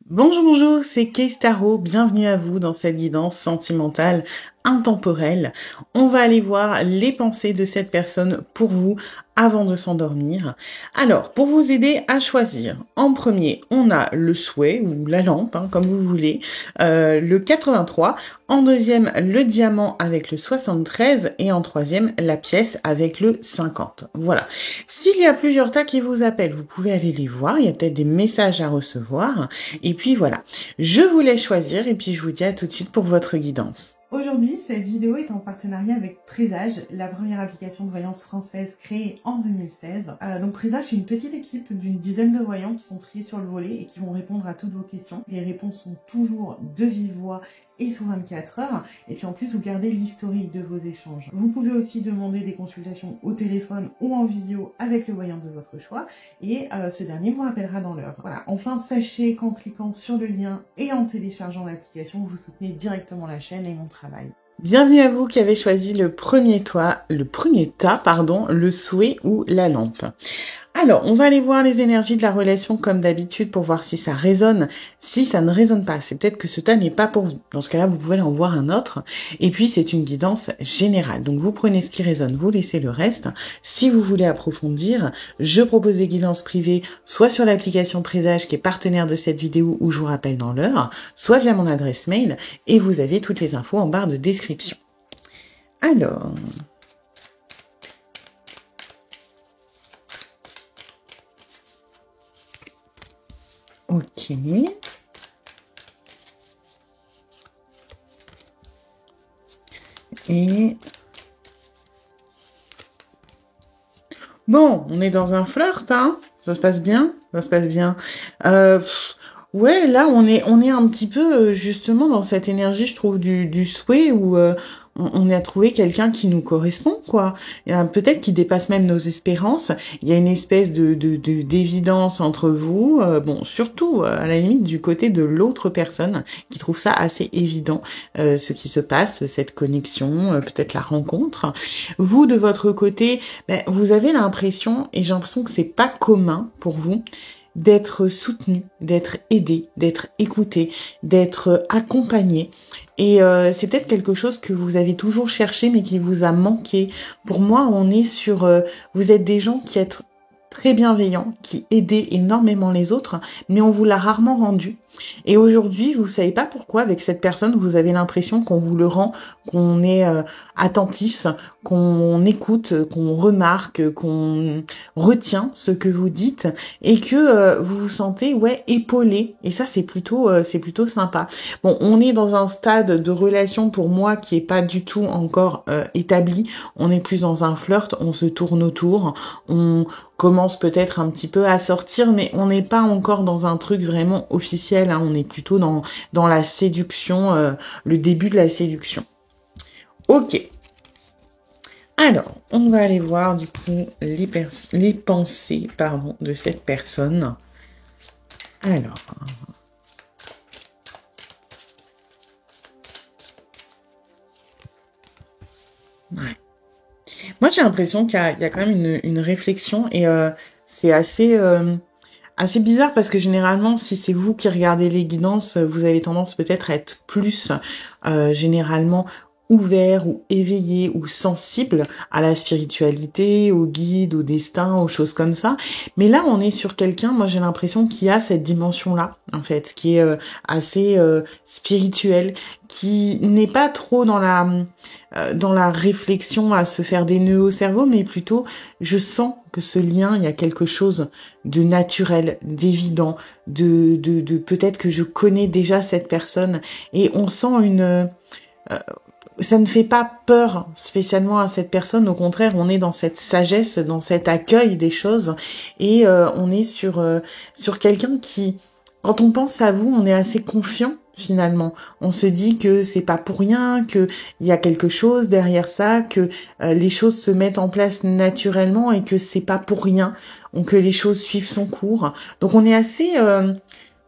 Bonjour, bonjour, c'est Case Tarot. Bienvenue à vous dans cette guidance sentimentale intemporelle. On va aller voir les pensées de cette personne pour vous avant de s'endormir. Alors, pour vous aider à choisir, en premier, on a le souhait ou la lampe, comme vous voulez, le 83. En deuxième, le diamant avec le 73. Et en troisième, la pièce avec le 50. Voilà. S'il y a plusieurs tas qui vous appellent, vous pouvez aller les voir. Il y a peut-être des messages à recevoir. Et puis voilà, je vous laisse choisir et puis je vous dis à tout de suite pour votre guidance. Aujourd'hui, cette vidéo est en partenariat avec Présage, la première application de voyance française créée en 2016. Donc Présage, c'est une petite équipe d'une dizaine de voyants qui sont triés sur le volet et qui vont répondre à toutes vos questions. Les réponses sont toujours de vive voix et sous 24 heures. Et puis en plus, vous gardez l'historique de vos échanges. Vous pouvez aussi demander des consultations au téléphone ou en visio avec le voyant de votre choix. Et ce dernier vous rappellera dans l'heure. Voilà. Enfin, sachez qu'en cliquant sur le lien et en téléchargeant l'application, vous soutenez directement la chaîne et mon travail. Bienvenue à vous qui avez choisi le premier tas, le souhait ou la lampe. Alors, on va aller voir les énergies de la relation comme d'habitude pour voir si ça résonne. Si ça ne résonne pas, c'est peut-être que ce tas n'est pas pour vous. Dans ce cas-là, vous pouvez en voir un autre. Et puis, c'est une guidance générale. Donc, vous prenez ce qui résonne, vous laissez le reste. Si vous voulez approfondir, je propose des guidances privées, soit sur l'application Présage qui est partenaire de cette vidéo où je vous rappelle dans l'heure, soit via mon adresse mail. Et vous avez toutes les infos en barre de description. Alors... Ok. Et... Bon, on est dans un flirt, hein. Ça se passe bien? Ça se passe bien. Ouais, là, on est un petit peu, justement, dans cette énergie, je trouve, du souhait où on a trouvé quelqu'un qui nous correspond, quoi. Peut-être qui dépasse même nos espérances. Il y a une espèce d'évidence entre vous. Bon, surtout, à la limite, du côté de l'autre personne, qui trouve ça assez évident, ce qui se passe, cette connexion, peut-être la rencontre. Vous, de votre côté, vous avez l'impression, et j'ai l'impression que c'est pas commun pour vous, d'être soutenu, d'être aidé, d'être écouté, d'être accompagné. Et c'est peut-être quelque chose que vous avez toujours cherché mais qui vous a manqué. Pour moi, on est sur... vous êtes des gens qui êtes très bienveillants, qui aidez énormément les autres, mais on vous l'a rarement rendu. Et aujourd'hui, vous savez pas pourquoi, avec cette personne, vous avez l'impression qu'on vous le rend, qu'on est attentif, qu'on écoute, qu'on remarque, qu'on retient ce que vous dites, et que vous vous sentez épaulé. Et ça, c'est plutôt sympa. Bon, on est dans un stade de relation pour moi qui est pas du tout encore établi. On est plus dans un flirt, on se tourne autour, on commence peut-être un petit peu à sortir, mais on n'est pas encore dans un truc vraiment officiel, hein. On est plutôt dans la séduction, le début de la séduction. Ok. Alors, on va aller voir du coup les pensées de cette personne. Alors... Ouais. Moi, j'ai l'impression qu'il y a quand même une réflexion et c'est assez bizarre parce que généralement, si c'est vous qui regardez les guidances, vous avez tendance peut-être à être plus généralement ouvert ou éveillé ou sensible à la spiritualité, aux guides, au destin, aux choses comme ça. Mais là, on est sur quelqu'un, moi j'ai l'impression qu'il a cette dimension-là, en fait, qui est assez spirituelle, qui n'est pas trop dans la réflexion à se faire des nœuds au cerveau, mais plutôt, je sens que ce lien, il y a quelque chose de naturel, d'évident, de peut-être que je connais déjà cette personne, et on sent ça ne fait pas peur spécialement à cette personne, au contraire, on est dans cette sagesse, dans cet accueil des choses, et on est sur quelqu'un qui, quand on pense à vous, on est assez confiant finalement. On se dit que c'est pas pour rien, que il y a quelque chose derrière ça, que les choses se mettent en place naturellement et que c'est pas pour rien, que les choses suivent son cours. Donc on est assez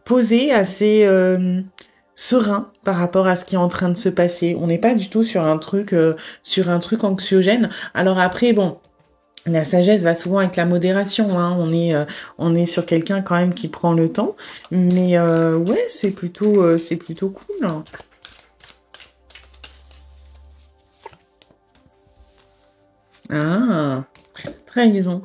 posé, assez serein par rapport à ce qui est en train de se passer. On n'est pas du tout sur un truc anxiogène. Alors après, bon, La sagesse va souvent avec la modération, hein. On est sur quelqu'un quand même qui prend le temps. Mais ouais, c'est plutôt cool, hein. Ah, trahison.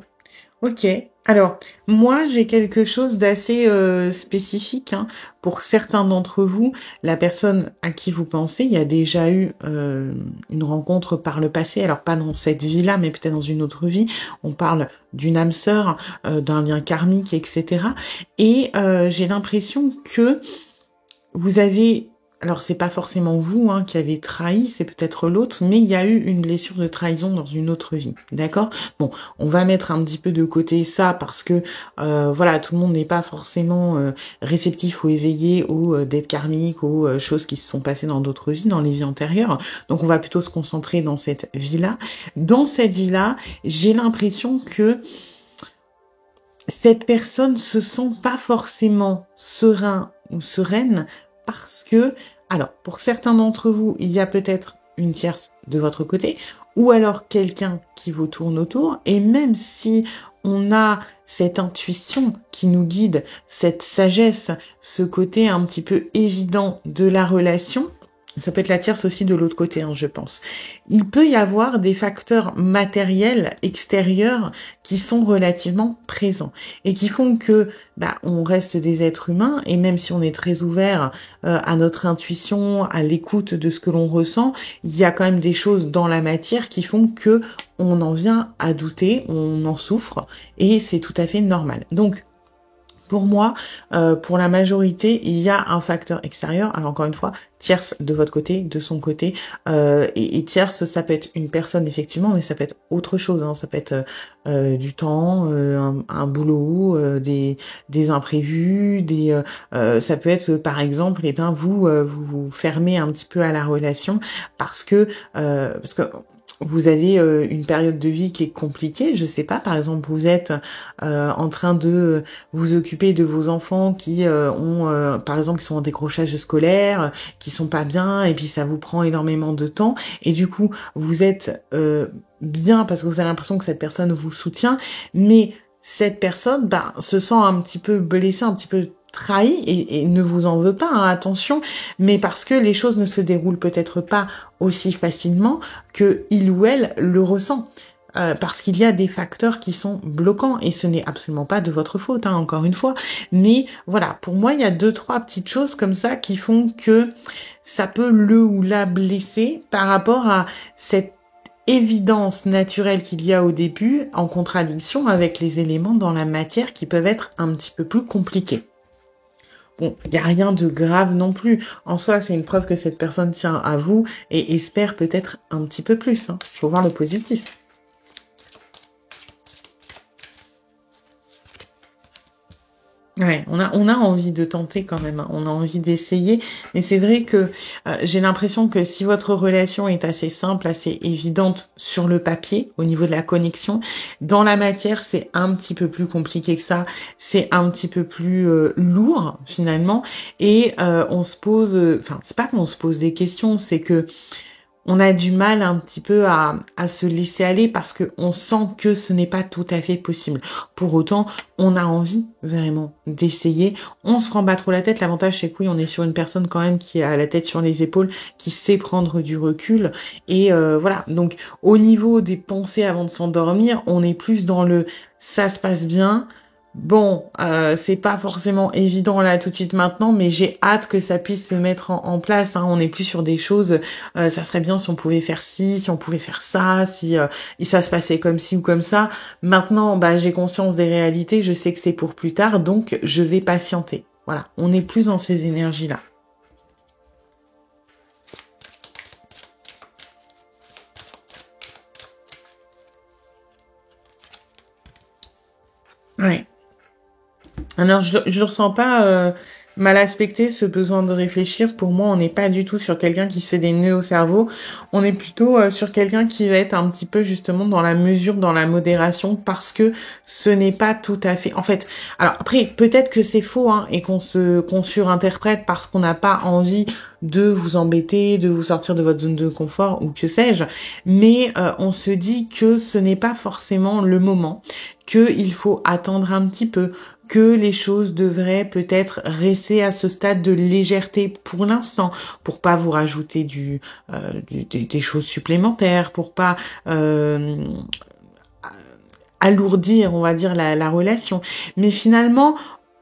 Ok. Alors, moi, j'ai quelque chose d'assez spécifique, hein. Pour certains d'entre vous, la personne à qui vous pensez, il y a déjà eu une rencontre par le passé. Alors, pas dans cette vie-là, mais peut-être dans une autre vie. On parle d'une âme sœur, d'un lien karmique, etc. Et j'ai l'impression que vous avez, alors c'est pas forcément vous hein, qui avez trahi, c'est peut-être l'autre, mais il y a eu une blessure de trahison dans une autre vie, d'accord? Bon, on va mettre un petit peu de côté ça parce que voilà, tout le monde n'est pas forcément réceptif ou éveillé aux dettes karmiques, aux choses qui se sont passées dans d'autres vies, dans les vies antérieures. Donc on va plutôt se concentrer dans cette vie-là. Dans cette vie-là, j'ai l'impression que cette personne se sent pas forcément serein ou sereine parce que, alors, pour certains d'entre vous, il y a peut-être une tierce de votre côté, ou alors quelqu'un qui vous tourne autour, et même si on a cette intuition qui nous guide, cette sagesse, ce côté un petit peu évident de la relation, ça peut être la tierce aussi de l'autre côté, hein, je pense. Il peut y avoir des facteurs matériels extérieurs qui sont relativement présents et qui font que bah, on reste des êtres humains et même si on est très ouvert à notre intuition, à l'écoute de ce que l'on ressent, il y a quand même des choses dans la matière qui font que on en vient à douter, on en souffre et c'est tout à fait normal. Donc pour moi, pour la majorité, il y a un facteur extérieur. Alors encore une fois, tierce de votre côté, de son côté, et tierce, ça peut être une personne effectivement, mais ça peut être autre chose. Hein. Ça peut être du temps, un boulot, des imprévus, ça peut être par exemple, eh bien vous vous fermez un petit peu à la relation parce que vous avez une période de vie qui est compliquée, je sais pas, par exemple vous êtes en train de vous occuper de vos enfants qui ont, par exemple, qui sont en décrochage scolaire, qui sont pas bien, et puis ça vous prend énormément de temps, et du coup vous êtes bien parce que vous avez l'impression que cette personne vous soutient, mais cette personne se sent un petit peu blessée, un petit peu trahi et ne vous en veut pas, hein, attention, mais parce que les choses ne se déroulent peut-être pas aussi facilement que il ou elle le ressent. Parce qu'il y a des facteurs qui sont bloquants et ce n'est absolument pas de votre faute, hein, encore une fois. Mais voilà, pour moi, il y a deux, trois petites choses comme ça qui font que ça peut le ou la blesser par rapport à cette évidence naturelle qu'il y a au début en contradiction avec les éléments dans la matière qui peuvent être un petit peu plus compliqués. Bon, il n'y a rien de grave non plus. En soi, c'est une preuve que cette personne tient à vous et espère peut-être un petit peu plus. Hein. Faut voir le positif. Ouais, on a envie de tenter quand même, hein. On a envie d'essayer, mais c'est vrai que j'ai l'impression que si votre relation est assez simple, assez évidente sur le papier, au niveau de la connexion, dans la matière, c'est un petit peu plus compliqué que ça, c'est un petit peu plus lourd finalement, et on se pose, enfin c'est pas qu'on se pose des questions, c'est que on a du mal un petit peu à se laisser aller parce que on sent que ce n'est pas tout à fait possible. Pour autant, on a envie vraiment d'essayer. On se prend pas trop la tête. L'avantage, c'est que oui, on est sur une personne quand même qui a la tête sur les épaules, qui sait prendre du recul. Et voilà. Donc, au niveau des pensées avant de s'endormir, on est plus dans le ça se passe bien. Bon, c'est pas forcément évident là tout de suite maintenant, mais j'ai hâte que ça puisse se mettre en place. Hein. On n'est plus sur des choses. Ça serait bien si on pouvait faire ci, si on pouvait faire ça, si et ça se passait comme ci ou comme ça. Maintenant, j'ai conscience des réalités. Je sais que c'est pour plus tard, donc je vais patienter. Voilà, on n'est plus dans ces énergies-là. Ouais. Alors je le ressens pas. mal aspecté, ce besoin de réfléchir, pour moi, on n'est pas du tout sur quelqu'un qui se fait des nœuds au cerveau. On est plutôt sur quelqu'un qui va être un petit peu justement dans la mesure, dans la modération, parce que ce n'est pas tout à fait... En fait, alors après, peut-être que c'est faux, hein, et qu'on surinterprète parce qu'on n'a pas envie de vous embêter, de vous sortir de votre zone de confort, ou que sais-je, mais on se dit que ce n'est pas forcément le moment, qu'il faut attendre un petit peu, que les choses devraient peut-être rester à ce stade de légèreté pour l'instant, pour pas vous rajouter des choses supplémentaires, pour pas alourdir, on va dire, la relation. Mais finalement,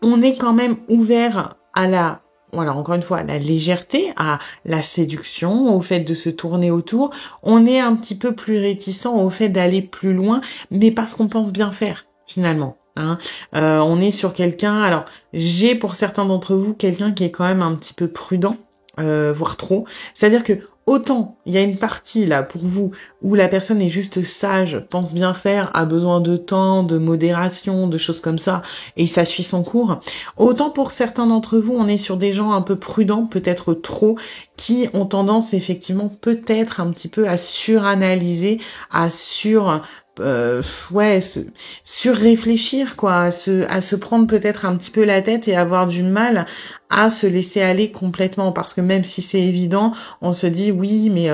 on est quand même ouvert à voilà, encore une fois, à la légèreté, à la séduction, au fait de se tourner autour. On est un petit peu plus réticent au fait d'aller plus loin, mais parce qu'on pense bien faire, finalement. Hein. On est sur quelqu'un, alors j'ai pour certains d'entre vous quelqu'un qui est quand même un petit peu prudent, voire trop. C'est-à-dire que autant il y a une partie là pour vous où la personne est juste sage, pense bien faire, a besoin de temps, de modération, de choses comme ça, et ça suit son cours. Autant pour certains d'entre vous, on est sur des gens un peu prudents, peut-être trop, qui ont tendance effectivement peut-être un petit peu à suranalyser, à surréfléchir quoi, à se prendre peut-être un petit peu la tête et avoir du mal à se laisser aller complètement, parce que même si c'est évident, on se dit oui, mais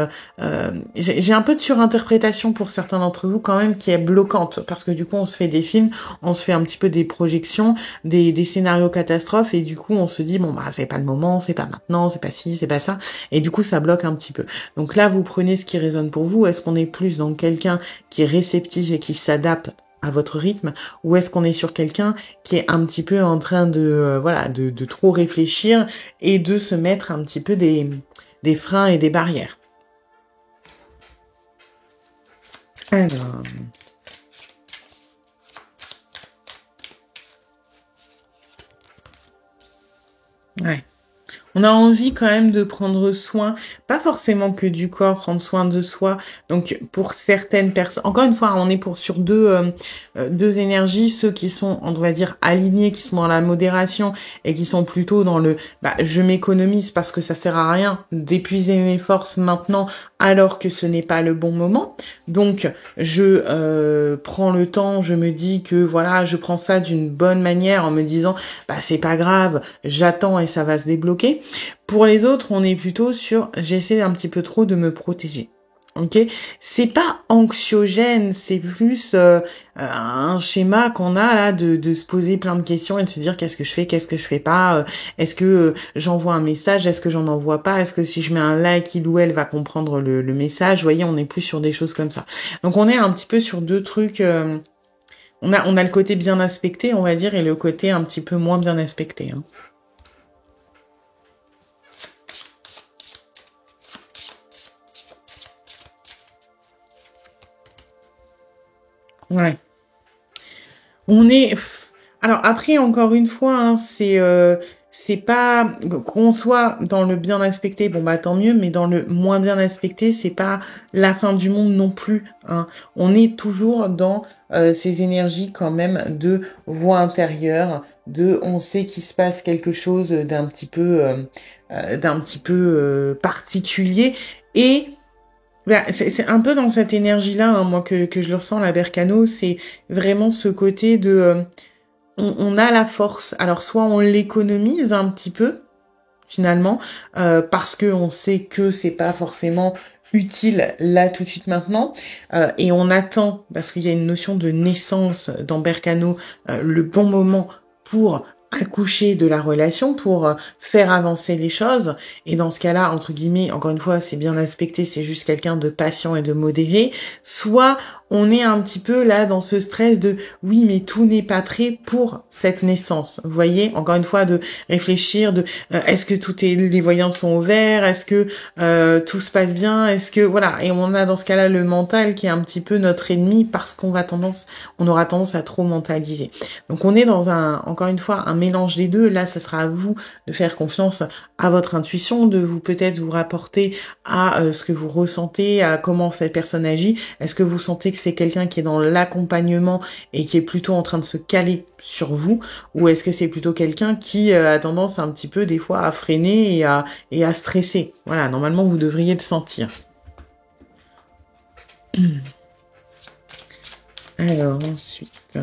j'ai un peu de surinterprétation pour certains d'entre vous quand même qui est bloquante, parce que du coup on se fait des films, on se fait un petit peu des projections, des scénarios catastrophes, et du coup on se dit bon bah c'est pas le moment, c'est pas maintenant, c'est pas ci, c'est pas ça, et du coup ça bloque un petit peu. Donc là vous prenez ce qui résonne pour vous. Est-ce qu'on est plus dans quelqu'un qui est réceptif et qui s'adapte à votre rythme, ou est-ce qu'on est sur quelqu'un qui est un petit peu en train de trop réfléchir et de se mettre un petit peu des freins et des barrières? Alors, ouais. On a envie quand même de prendre soin, pas forcément que du corps, prendre soin de soi. Donc pour certaines personnes, encore une fois, on est sur deux énergies, ceux qui sont, on va dire, alignés, qui sont dans la modération et qui sont plutôt dans je m'économise parce que ça sert à rien d'épuiser mes forces maintenant alors que ce n'est pas le bon moment. Donc je prends le temps, je me dis que voilà, je prends ça d'une bonne manière en me disant c'est pas grave, j'attends et ça va se débloquer. Pour les autres, on est plutôt sur j'essaie un petit peu trop de me protéger. Ok, c'est pas anxiogène, c'est plus un schéma qu'on a là de se poser plein de questions et de se dire qu'est-ce que je fais pas, est-ce que j'envoie un message, est-ce que j'en envoie pas, est-ce que si je mets un like, il ou elle va comprendre le message. Vous voyez, on est plus sur des choses comme ça. Donc on est un petit peu sur deux trucs. On a le côté bien aspecté, on va dire, et le côté un petit peu moins bien aspecté. Hein. Ouais. On est... Alors après, encore une fois, hein, c'est pas qu'on soit dans le bien aspecté, bon bah tant mieux, mais dans le moins bien aspecté, c'est pas la fin du monde non plus. Hein. On est toujours dans ces énergies quand même de voix intérieure, de on sait qu'il se passe quelque chose d'un petit peu particulier, et c'est un peu dans cette énergie-là, hein, moi, que je le ressens, la Bercano, c'est vraiment ce côté de... on a la force. Alors, soit on l'économise un petit peu, finalement, parce que on sait que c'est pas forcément utile là tout de suite maintenant, et on attend, parce qu'il y a une notion de naissance dans Bercano, le bon moment pour accoucher de la relation, pour faire avancer les choses. Et dans ce cas-là, entre guillemets, encore une fois, c'est bien aspecté, c'est juste quelqu'un de patient et de modéré. Soit on est un petit peu là dans ce stress de oui, mais tout n'est pas prêt pour cette naissance. Vous voyez, encore une fois, de réfléchir, de est-ce que les voyants sont ouverts, est-ce que tout se passe bien, est-ce que voilà. Et on a dans ce cas-là le mental qui est un petit peu notre ennemi parce on aura tendance à trop mentaliser. Donc on est dans encore une fois, un mélange des deux. Là, ça sera à vous de faire confiance à votre intuition, de peut-être vous rapporter à ce que vous ressentez, à comment cette personne agit. Est-ce que vous sentez que que c'est quelqu'un qui est dans l'accompagnement et qui est plutôt en train de se caler sur vous, ou est-ce que c'est plutôt quelqu'un qui a tendance un petit peu des fois à freiner et à stresser? Voilà, normalement vous devriez le sentir. Alors ensuite...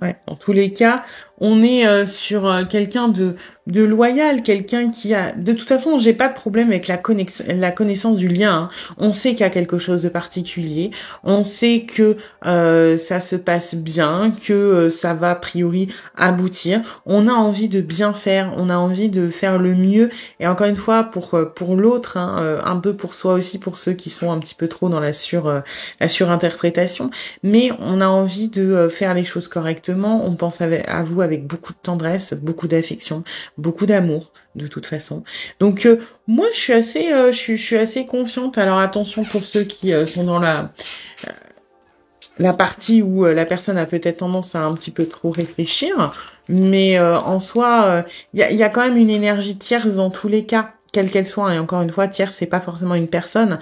Ouais, dans tous les cas, on est sur quelqu'un de loyal, quelqu'un qui a... De toute façon, j'ai pas de problème avec la connaissance du lien. Hein. On sait qu'il y a quelque chose de particulier. On sait que ça se passe bien, que ça va a priori aboutir. On a envie de bien faire, on a envie de faire le mieux. Et encore une fois, pour l'autre, hein, un peu pour soi aussi, pour ceux qui sont un petit peu trop dans la surinterprétation. Mais on a envie de faire les choses correctement. On pense à vous avec beaucoup de tendresse, beaucoup d'affection, beaucoup d'amour de toute façon. Donc moi je suis assez confiante. Alors attention pour ceux qui sont dans la partie où la personne a peut-être tendance à un petit peu trop réfléchir, mais en soi il y a quand même une énergie tierce dans tous les cas, quelle qu'elle soit. Et encore une fois, tierce, c'est pas forcément une personne.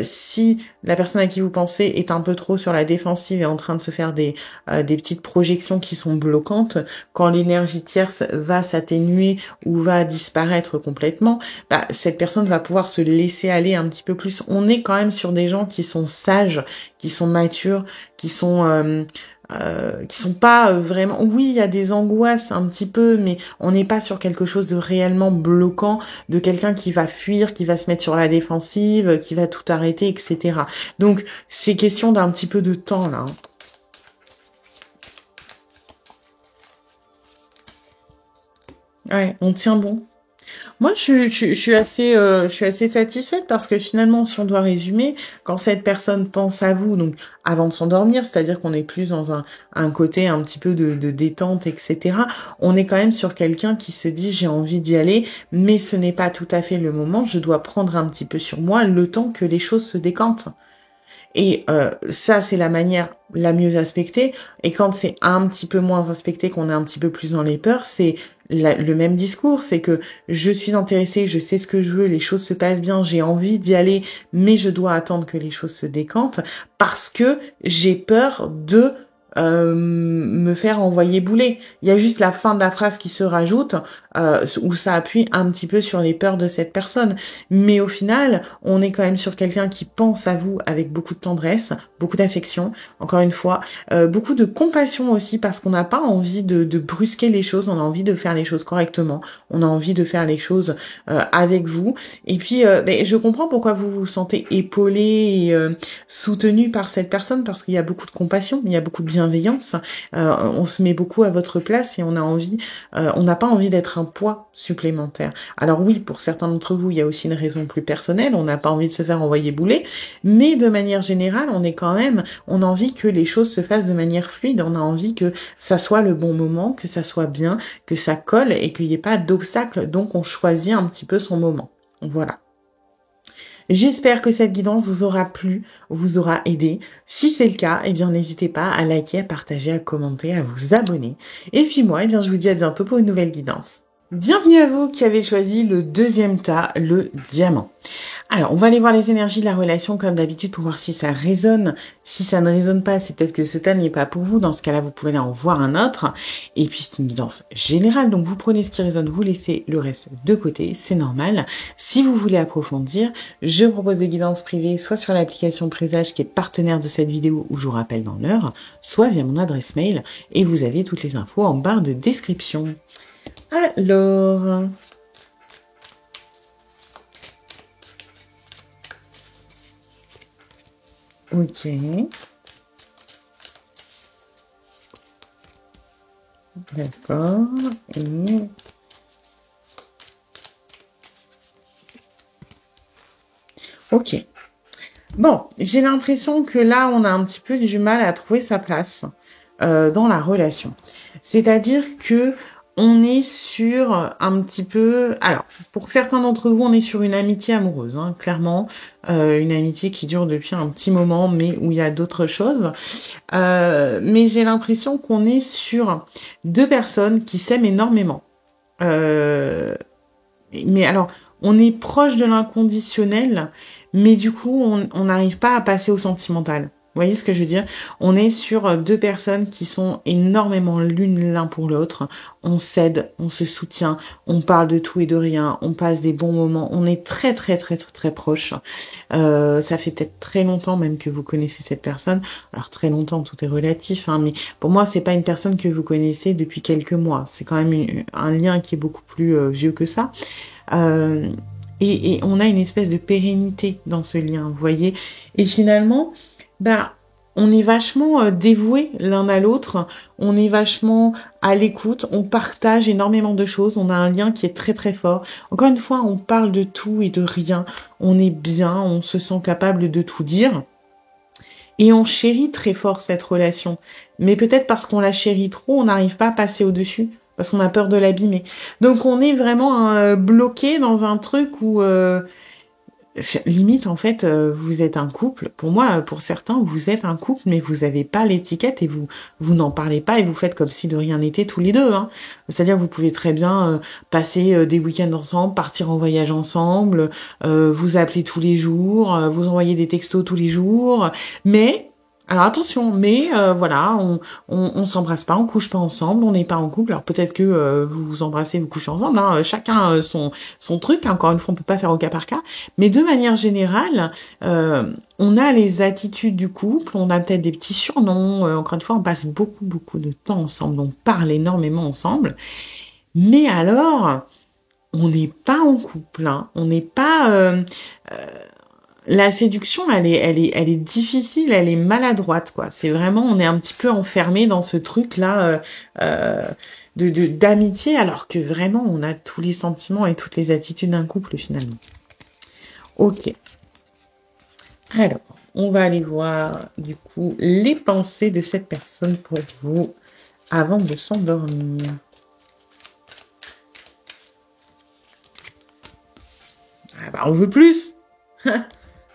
Si la personne à qui vous pensez est un peu trop sur la défensive et en train de se faire des petites projections qui sont bloquantes, quand l'énergie tierce va s'atténuer ou va disparaître complètement, bah, cette personne va pouvoir se laisser aller un petit peu plus. On est quand même sur des gens qui sont sages, qui sont matures, qui sont pas vraiment... Oui, il y a des angoisses un petit peu, mais on n'est pas sur quelque chose de réellement bloquant, de quelqu'un qui va fuir, qui va se mettre sur la défensive, qui va tout arrêter, etc. Donc, c'est question d'un petit peu de temps, là. Hein. Ouais, on tient bon. Moi, je suis assez satisfaite parce que finalement, si on doit résumer, quand cette personne pense à vous, donc avant de s'endormir, c'est-à-dire qu'on est plus dans un côté un petit peu de détente, etc., on est quand même sur quelqu'un qui se dit j'ai envie d'y aller, mais ce n'est pas tout à fait le moment, je dois prendre un petit peu sur moi le temps que les choses se décantent. Et ça, c'est la manière la mieux aspectée. Et quand c'est un petit peu moins aspecté, qu'on est un petit peu plus dans les peurs, c'est le même discours. C'est que je suis intéressée, je sais ce que je veux, les choses se passent bien, j'ai envie d'y aller, mais je dois attendre que les choses se décantent parce que j'ai peur de me faire envoyer bouler. Il y a juste la fin de la phrase qui se rajoute, où ça appuie un petit peu sur les peurs de cette personne. Mais au final, on est quand même sur quelqu'un qui pense à vous avec beaucoup de tendresse, beaucoup d'affection, encore une fois, beaucoup de compassion aussi, parce qu'on n'a pas envie de brusquer les choses, on a envie de faire les choses correctement, on a envie de faire les choses avec vous. Et puis, je comprends pourquoi vous vous sentez épaulé et soutenu par cette personne, parce qu'il y a beaucoup de compassion, il y a beaucoup de bienveillance, on se met beaucoup à votre place et on a envie, on n'a pas envie d'être un poids supplémentaire. Alors oui, pour certains d'entre vous, il y a aussi une raison plus personnelle, on n'a pas envie de se faire envoyer bouler, mais de manière générale, on a envie que les choses se fassent de manière fluide, on a envie que ça soit le bon moment, que ça soit bien, que ça colle et qu'il n'y ait pas d'obstacle, donc on choisit un petit peu son moment. Voilà. J'espère que cette guidance vous aura plu, vous aura aidé. Si c'est le cas, eh bien n'hésitez pas à liker, à partager, à commenter, à vous abonner. Et puis moi, eh bien je vous dis à bientôt pour une nouvelle guidance. Bienvenue à vous qui avez choisi le deuxième tas, le diamant. Alors, on va aller voir les énergies de la relation comme d'habitude pour voir si ça résonne. Si ça ne résonne pas, c'est peut-être que ce tas n'est pas pour vous. Dans ce cas-là, vous pouvez aller en voir un autre. Et puis, c'est une guidance générale. Donc, vous prenez ce qui résonne, vous laissez le reste de côté. C'est normal. Si vous voulez approfondir, je propose des guidances privées, soit sur l'application Présage qui est partenaire de cette vidéo où je vous rappelle dans l'heure, soit via mon adresse mail. Et vous avez toutes les infos en barre de description. Alors... Ok. D'accord. Et... Ok. Bon, j'ai l'impression que là, on a un petit peu du mal à trouver sa place dans la relation. C'est-à-dire que on est sur un petit peu... Alors, pour certains d'entre vous, on est sur une amitié amoureuse, hein, clairement. Une amitié qui dure depuis un petit moment, mais où il y a d'autres choses. Mais j'ai l'impression qu'on est sur deux personnes qui s'aiment énormément. Mais alors, on est proche de l'inconditionnel, mais du coup, on n'arrive pas à passer au sentimental. Vous voyez ce que je veux dire? On est sur deux personnes qui sont énormément l'une l'un pour l'autre. On s'aide, on se soutient, on parle de tout et de rien, on passe des bons moments. On est très très très très très proches. Ça fait peut-être très longtemps même que vous connaissez cette personne. Alors très longtemps, tout est relatif, hein, mais pour moi, c'est pas une personne que vous connaissez depuis quelques mois. C'est quand même un lien qui est beaucoup plus vieux que ça. Euh, et on a une espèce de pérennité dans ce lien, vous voyez. Et finalement, bah, on est vachement dévoués l'un à l'autre, on est vachement à l'écoute, on partage énormément de choses, on a un lien qui est très très fort. Encore une fois, on parle de tout et de rien, on est bien, on se sent capable de tout dire. Et on chérit très fort cette relation. Mais peut-être parce qu'on la chérit trop, on n'arrive pas à passer au-dessus, parce qu'on a peur de l'abîmer. Donc on est vraiment bloqué dans un truc où limite, en fait, vous êtes un couple. Pour moi, pour certains, vous êtes un couple, mais vous avez pas l'étiquette et vous n'en parlez pas et vous faites comme si de rien n'était tous les deux. Hein. C'est-à-dire, vous pouvez très bien passer des week-ends ensemble, partir en voyage ensemble, vous appeler tous les jours, vous envoyer des textos tous les jours, mais alors attention, mais voilà, on s'embrasse pas, on couche pas ensemble, on n'est pas en couple. Alors peut-être que vous vous embrassez, vous couchez ensemble, hein, chacun son truc. Hein, encore une fois, on peut pas faire au cas par cas. Mais de manière générale, on a les attitudes du couple, on a peut-être des petits surnoms. Encore une fois, on passe beaucoup beaucoup de temps ensemble, on parle énormément ensemble. Mais alors, on n'est pas en couple, hein, on n'est pas la séduction, elle est difficile, elle est maladroite, quoi. C'est vraiment, on est un petit peu enfermé dans ce truc-là d'amitié, alors que vraiment, on a tous les sentiments et toutes les attitudes d'un couple, finalement. Ok. Alors, on va aller voir, du coup, les pensées de cette personne pour vous avant de s'endormir. Ah bah, on veut plus.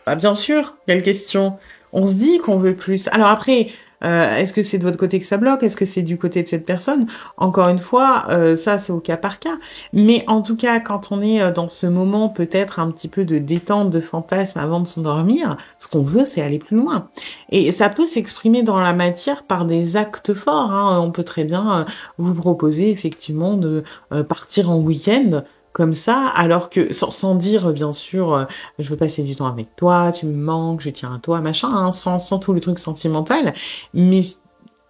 Bah bien sûr, quelle question. On se dit qu'on veut plus. Alors après, est-ce que c'est de votre côté que ça bloque? Est-ce que c'est du côté de cette personne? Encore une fois, ça c'est au cas par cas. Mais en tout cas, quand on est dans ce moment peut-être un petit peu de détente, de fantasme avant de s'endormir, ce qu'on veut, c'est aller plus loin. Et ça peut s'exprimer dans la matière par des actes forts. Hein. On peut très bien vous proposer effectivement de partir en week-end comme ça, alors que sans dire bien sûr, je veux passer du temps avec toi, tu me manques, je tiens à toi, machin, hein, sans tout le truc sentimental, mais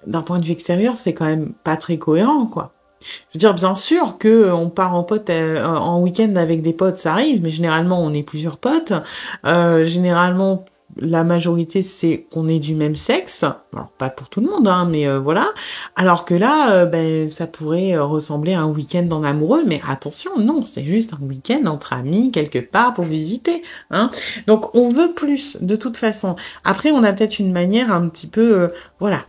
d'un point de vue extérieur, c'est quand même pas très cohérent, quoi. Je veux dire, bien sûr que on part en week-end avec des potes, ça arrive, mais généralement on est plusieurs potes. Généralement, la majorité c'est qu'on est du même sexe. Alors pas pour tout le monde, hein, mais voilà. Alors que là, ben ça pourrait ressembler à un week-end en amoureux, mais attention, non, c'est juste un week-end entre amis quelque part pour visiter. Hein. Donc on veut plus de toute façon. Après, on a peut-être une manière un petit peu, voilà,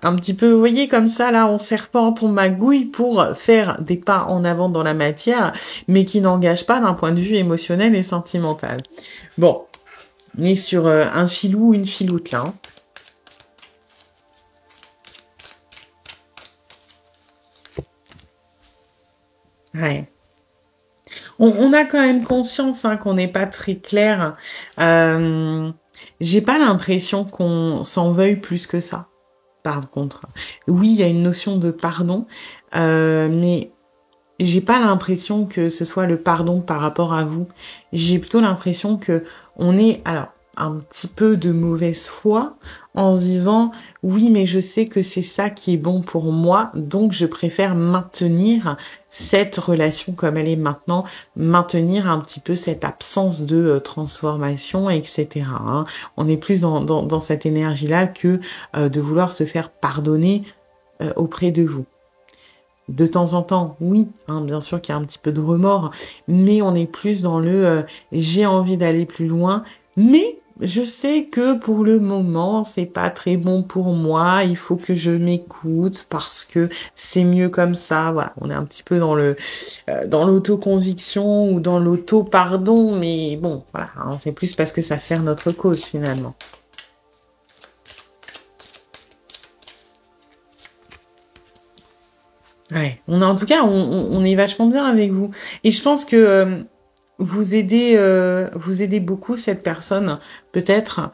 un petit peu, vous voyez, comme ça, là, on serpente, on magouille pour faire des pas en avant dans la matière, mais qui n'engagent pas d'un point de vue émotionnel et sentimental. Bon, on est sur un filou ou une filoute, là. Hein. Ouais. On a quand même conscience hein, qu'on n'est pas très clair. J'ai pas l'impression qu'on s'en veuille plus que ça. Par contre, oui, il y a une notion de pardon, mais j'ai pas l'impression que ce soit le pardon par rapport à vous. J'ai plutôt l'impression que on est, alors, un petit peu de mauvaise foi en se disant oui, mais je sais que c'est ça qui est bon pour moi, donc je préfère maintenir cette relation comme elle est maintenant, maintenir un petit peu cette absence de transformation, etc. Hein. On est plus dans cette énergie-là que de vouloir se faire pardonner auprès de vous. De temps en temps, oui, hein, bien sûr qu'il y a un petit peu de remords, mais on est plus dans le j'ai envie d'aller plus loin, mais je sais que pour le moment, c'est pas très bon pour moi, il faut que je m'écoute parce que c'est mieux comme ça. Voilà, on est un petit peu dans l'autoconviction ou dans l'auto-pardon, mais bon, voilà, hein, c'est plus parce que ça sert notre cause finalement. Ouais, en tout cas, on est vachement bien avec vous. Et je pense que vous aidez beaucoup cette personne, peut-être,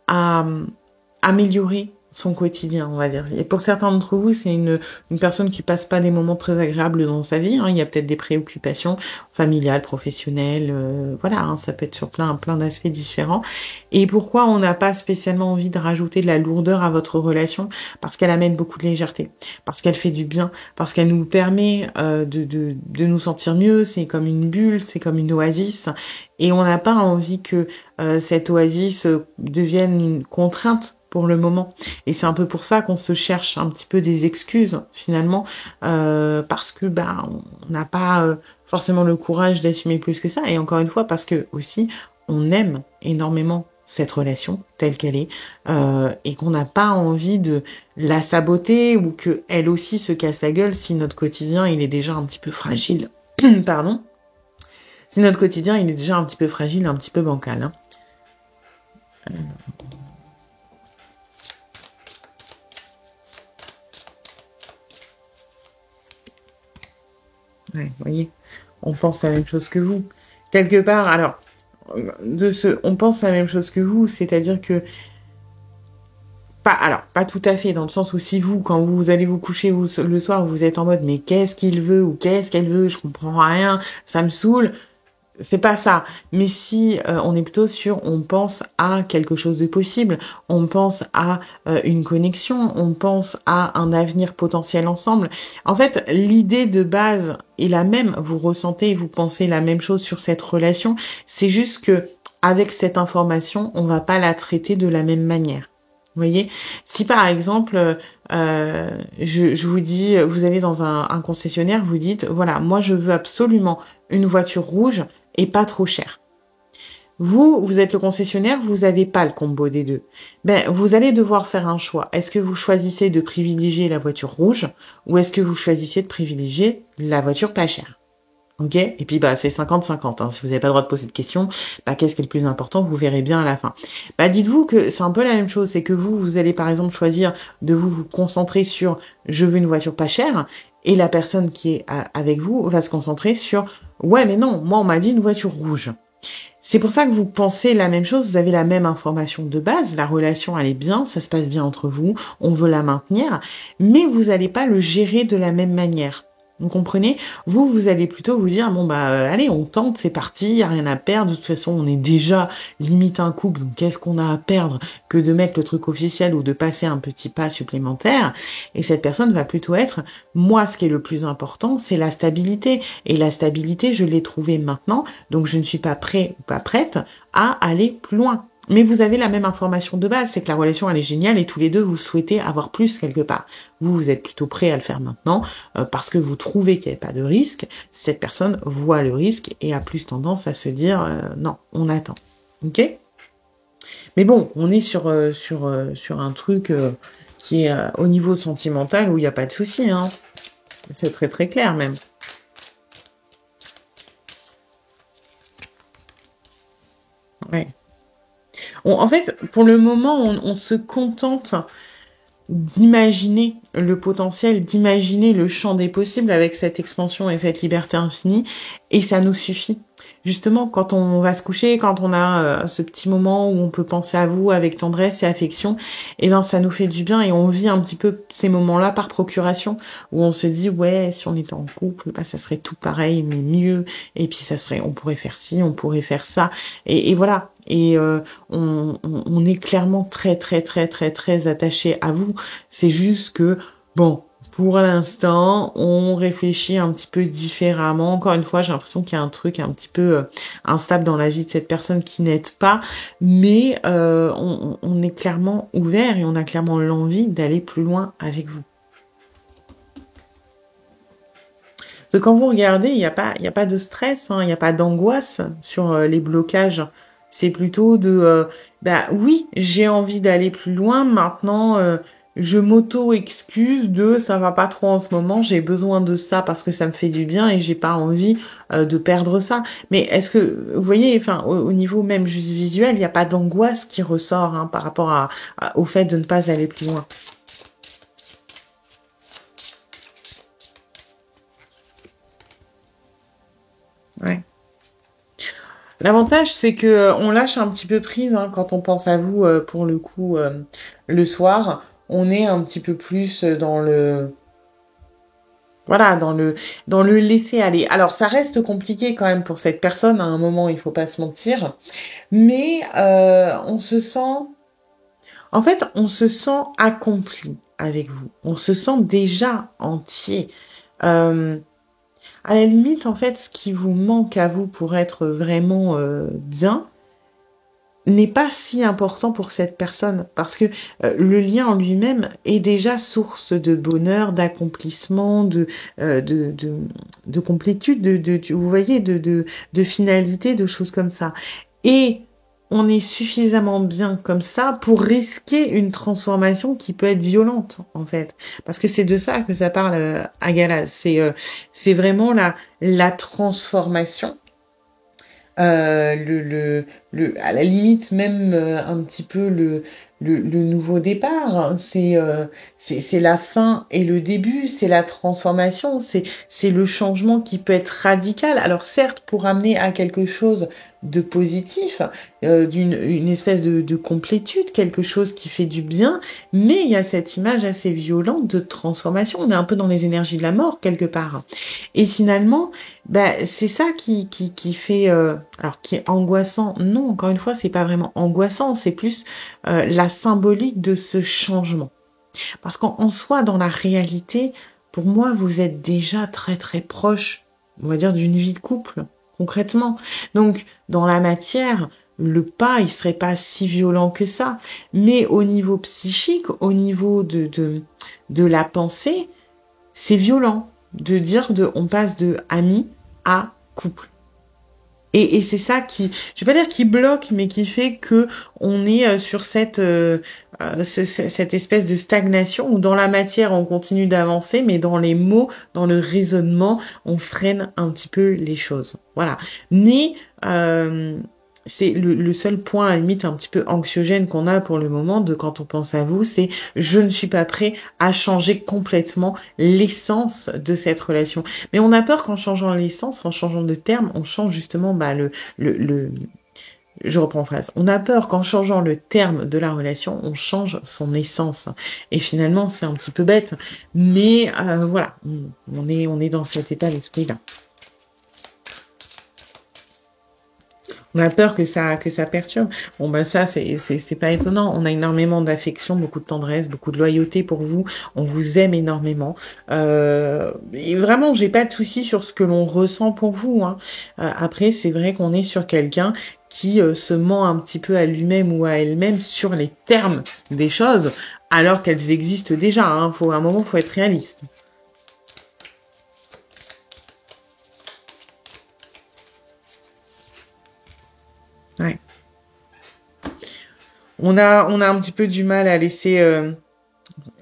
à améliorer son quotidien, on va dire. Et pour certains d'entre vous, c'est une personne qui passe pas des moments très agréables dans sa vie. Hein. Il y a peut-être des préoccupations familiales, professionnelles, voilà, hein, ça peut être sur plein d'aspects différents. Et pourquoi on n'a pas spécialement envie de rajouter de la lourdeur à votre relation? Parce qu'elle amène beaucoup de légèreté, parce qu'elle fait du bien, parce qu'elle nous permet de nous sentir mieux. C'est comme une bulle, c'est comme une oasis. Et on n'a pas envie que cette oasis devienne une contrainte pour le moment. Et c'est un peu pour ça qu'on se cherche un petit peu des excuses finalement, parce que on n'a pas forcément le courage d'assumer plus que ça. Et encore une fois, parce que aussi on aime énormément cette relation telle qu'elle est, et qu'on n'a pas envie de la saboter ou que elle aussi se casse la gueule si notre quotidien il est déjà un petit peu fragile. Pardon. Si notre quotidien il est déjà un petit peu fragile, un petit peu bancal. Hein. Ouais, vous voyez, on pense la même chose que vous. Quelque part, alors, on pense la même chose que vous, c'est-à-dire que, pas tout à fait, dans le sens où si vous, quand vous allez vous coucher le soir, vous êtes en mode, mais qu'est-ce qu'il veut ou qu'est-ce qu'elle veut, je comprends rien, ça me saoule. C'est pas ça. Mais si on est plutôt sur, on pense à quelque chose de possible, on pense à une connexion, on pense à un avenir potentiel ensemble. En fait, l'idée de base est la même. Vous ressentez et vous pensez la même chose sur cette relation. C'est juste que avec cette information, on va pas la traiter de la même manière. Vous voyez, si par exemple, je vous dis, vous allez dans un concessionnaire, vous dites, voilà, moi je veux absolument une voiture rouge et pas trop cher. Vous êtes le concessionnaire, vous n'avez pas le combo des deux. Vous allez devoir faire un choix. Est-ce que vous choisissez de privilégier la voiture rouge ou est-ce que vous choisissez de privilégier la voiture pas chère? Ok? Et puis, c'est 50-50, hein. Si vous n'avez pas le droit de poser de questions, qu'est-ce qui est le plus important? Vous verrez bien à la fin. Dites-vous que c'est un peu la même chose. C'est que vous allez par exemple choisir de vous concentrer sur je veux une voiture pas chère et la personne qui est avec vous va se concentrer sur ouais, mais non, moi on m'a dit une voiture rouge. C'est pour ça que vous pensez la même chose, vous avez la même information de base, la relation elle est bien, ça se passe bien entre vous, on veut la maintenir, mais vous n'allez pas le gérer de la même manière. Vous comprenez? Vous allez plutôt vous dire, allez, on tente, c'est parti, y a rien à perdre, de toute façon, on est déjà limite un couple, donc qu'est-ce qu'on a à perdre que de mettre le truc officiel ou de passer un petit pas supplémentaire? Et cette personne va plutôt être, moi, ce qui est le plus important, c'est la stabilité. Et la stabilité, je l'ai trouvée maintenant, donc je ne suis pas prêt ou pas prête à aller plus loin. Mais vous avez la même information de base, c'est que la relation elle est géniale et tous les deux vous souhaitez avoir plus quelque part. Vous êtes plutôt prêt à le faire maintenant parce que vous trouvez qu'il n'y a pas de risque. Cette personne voit le risque et a plus tendance à se dire non, on attend. Ok? Mais bon, on est sur un truc qui est au niveau sentimental où il n'y a pas de souci. Hein. C'est très très clair même. Ouais. En fait, pour le moment, on se contente d'imaginer le potentiel, d'imaginer le champ des possibles avec cette expansion et cette liberté infinie, et ça nous suffit. Justement, quand on va se coucher, quand on a ce petit moment où on peut penser à vous avec tendresse et affection, ça nous fait du bien et on vit un petit peu ces moments-là par procuration, où on se dit, ouais, si on était en couple, ça serait tout pareil, mais mieux, et puis on pourrait faire ci, on pourrait faire ça, et voilà. Et on est clairement très très très très très attaché à vous. C'est juste que, bon, pour l'instant, on réfléchit un petit peu différemment. Encore une fois, j'ai l'impression qu'il y a un truc un petit peu instable dans la vie de cette personne qui n'aide pas, mais on est clairement ouvert et on a clairement l'envie d'aller plus loin avec vous. Donc quand vous regardez, il n'y a pas de stress, hein, il n'y a pas d'angoisse sur les blocages. C'est plutôt de, oui, j'ai envie d'aller plus loin. Maintenant, je m'auto-excuse de ça va pas trop en ce moment. J'ai besoin de ça parce que ça me fait du bien et j'ai pas envie de perdre ça. Mais est-ce que vous voyez, au niveau même juste visuel, il n'y a pas d'angoisse qui ressort hein, par rapport au fait de ne pas aller plus loin. Ouais. L'avantage, c'est que on lâche un petit peu prise hein, quand on pense à vous, pour le coup, le soir. On est un petit peu plus dans le... Voilà, dans le laisser aller. Alors, ça reste compliqué quand même pour cette personne, à un moment, il faut pas se mentir. Mais on se sent... En fait, on se sent accompli avec vous. On se sent déjà entier. Euh, à la limite, en fait, ce qui vous manque à vous pour être vraiment bien n'est pas si important pour cette personne parce que le lien en lui-même est déjà source de bonheur, d'accomplissement, de complétude, vous voyez, de finalité, de choses comme ça. Et on est suffisamment bien comme ça pour risquer une transformation qui peut être violente, en fait. Parce que c'est de ça que ça parle à Galas. C'est vraiment la transformation. À la limite même un petit peu le nouveau départ. C'est la fin et le début, c'est la transformation, c'est le changement qui peut être radical. Alors certes, pour amener à quelque chose de positif, une espèce de complétude, quelque chose qui fait du bien, mais il y a cette image assez violente de transformation. On est un peu dans les énergies de la mort quelque part. Et finalement, bah, c'est ça qui fait, alors qui est angoissant. Non, encore une fois, c'est pas vraiment angoissant, c'est plus la symbolique de ce changement. Parce qu'en soi, dans la réalité, pour moi, vous êtes déjà très très proche, on va dire, d'une vie de couple, concrètement. Donc, dans la matière, le pas, il serait pas si violent que ça. Mais au niveau psychique, au niveau de la pensée, c'est violent de dire on passe de ami à couple. Et c'est ça qui, je vais pas dire qui bloque, mais qui fait que on est sur cette espèce de stagnation où dans la matière on continue d'avancer, mais dans les mots, dans le raisonnement, on freine un petit peu les choses. Voilà. Mais c'est le seul point à la limite un petit peu anxiogène qu'on a pour le moment de quand on pense à vous, c'est je ne suis pas prêt à changer complètement l'essence de cette relation. Mais on a peur qu'en changeant l'essence, en changeant de terme, on change justement je reprends phrase. On a peur qu'en changeant le terme de la relation, on change son essence. Et finalement, c'est un petit peu bête. Mais voilà, on est dans cet état d'esprit-là. On a peur que ça perturbe. Bon, ben ça, c'est pas étonnant. On a énormément d'affection, beaucoup de tendresse, beaucoup de loyauté pour vous. On vous aime énormément. Et vraiment, j'ai pas de souci sur ce que l'on ressent pour vous. Hein. Après, c'est vrai qu'on est sur quelqu'un qui se ment un petit peu à lui-même ou à elle-même sur les termes des choses, alors qu'elles existent déjà. Hein. À un moment, faut être réaliste. Ouais. On a un petit peu du mal à laisser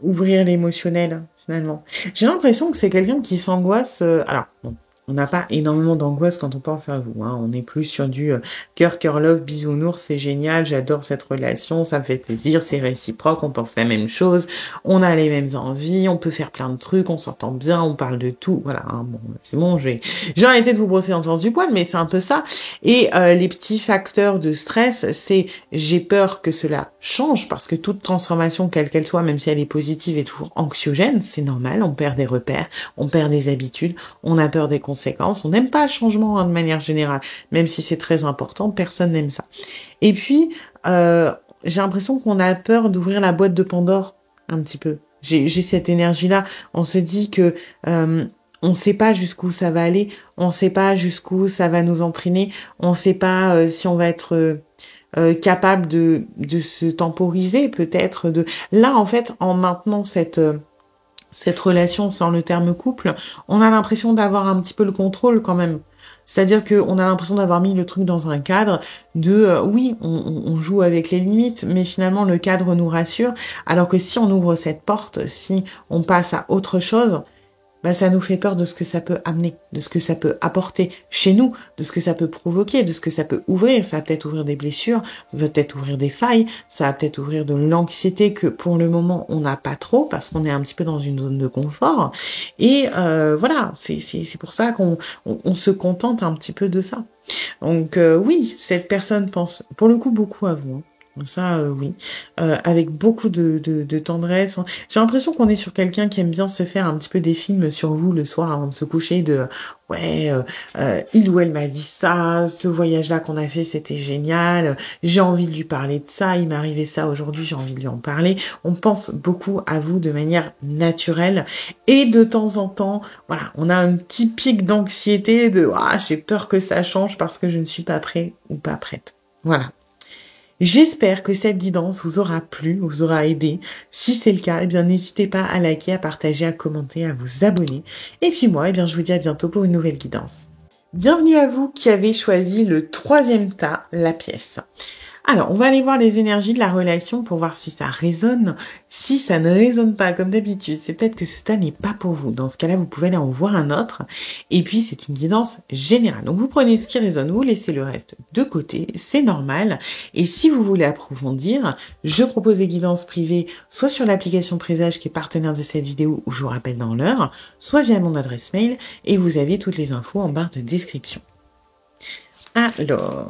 ouvrir l'émotionnel, finalement. J'ai l'impression que c'est quelqu'un qui s'angoisse. Alors, bon, on n'a pas énormément d'angoisse quand on pense à vous. Hein. On est plus sur du cœur, love, bisounours, c'est génial, j'adore cette relation, ça me fait plaisir, c'est réciproque, on pense la même chose, on a les mêmes envies, on peut faire plein de trucs, on s'entend bien, on parle de tout. Voilà, hein, bon, c'est bon, j'ai arrêté de vous brosser dans le sens du poil, mais c'est un peu ça. Et les petits facteurs de stress, c'est j'ai peur que cela change, parce que toute transformation, quelle qu'elle soit, même si elle est positive, est toujours anxiogène, c'est normal, on perd des repères, on perd des habitudes, on a peur des conséquences, on n'aime pas le changement hein, de manière générale, même si c'est très important, personne n'aime ça. Et puis, j'ai l'impression qu'on a peur d'ouvrir la boîte de Pandore, un petit peu. J'ai cette énergie-là, on se dit que... on sait pas jusqu'où ça va aller, on sait pas jusqu'où ça va nous entraîner, on sait pas si on va être capable de se temporiser, peut-être de... Là, en fait, en maintenant cette relation sans le terme couple, on a l'impression d'avoir un petit peu le contrôle quand même. C'est-à-dire qu'on a l'impression d'avoir mis le truc dans un cadre de oui, on joue avec les limites, mais finalement le cadre nous rassure. Alors que si on ouvre cette porte, si on passe à autre chose, bah, ça nous fait peur de ce que ça peut amener, de ce que ça peut apporter chez nous, de ce que ça peut provoquer, de ce que ça peut ouvrir. Ça va peut-être ouvrir des blessures, ça va peut-être ouvrir des failles, ça va peut-être ouvrir de l'anxiété que pour le moment on n'a pas trop parce qu'on est un petit peu dans une zone de confort. Et voilà, c'est pour ça qu'on se contente un petit peu de ça. Donc oui, cette personne pense pour le coup beaucoup à vous. Hein. Ça, oui, avec beaucoup de tendresse. J'ai l'impression qu'on est sur quelqu'un qui aime bien se faire un petit peu des films sur vous le soir avant de se coucher, de ouais, il ou elle m'a dit ça, ce voyage-là qu'on a fait, c'était génial, j'ai envie de lui parler de ça, il m'est arrivé ça aujourd'hui, j'ai envie de lui en parler. On pense beaucoup à vous de manière naturelle et de temps en temps, voilà, on a un petit pic d'anxiété de ah, j'ai peur que ça change parce que je ne suis pas prêt ou pas prête. Voilà. J'espère que cette guidance vous aura plu, vous aura aidé. Si c'est le cas, eh bien, n'hésitez pas à liker, à partager, à commenter, à vous abonner. Et puis moi, eh bien, je vous dis à bientôt pour une nouvelle guidance. Bienvenue à vous qui avez choisi le troisième tas, la pièce. Alors, on va aller voir les énergies de la relation pour voir si ça résonne. Si ça ne résonne pas comme d'habitude, c'est peut-être que ce tas n'est pas pour vous. Dans ce cas-là, vous pouvez aller en voir un autre. Et puis, c'est une guidance générale. Donc, vous prenez ce qui résonne, vous laissez le reste de côté. C'est normal. Et si vous voulez approfondir, je propose des guidances privées, soit sur l'application Présage qui est partenaire de cette vidéo, où je vous rappelle dans l'heure, soit via mon adresse mail. Et vous avez toutes les infos en barre de description. Alors...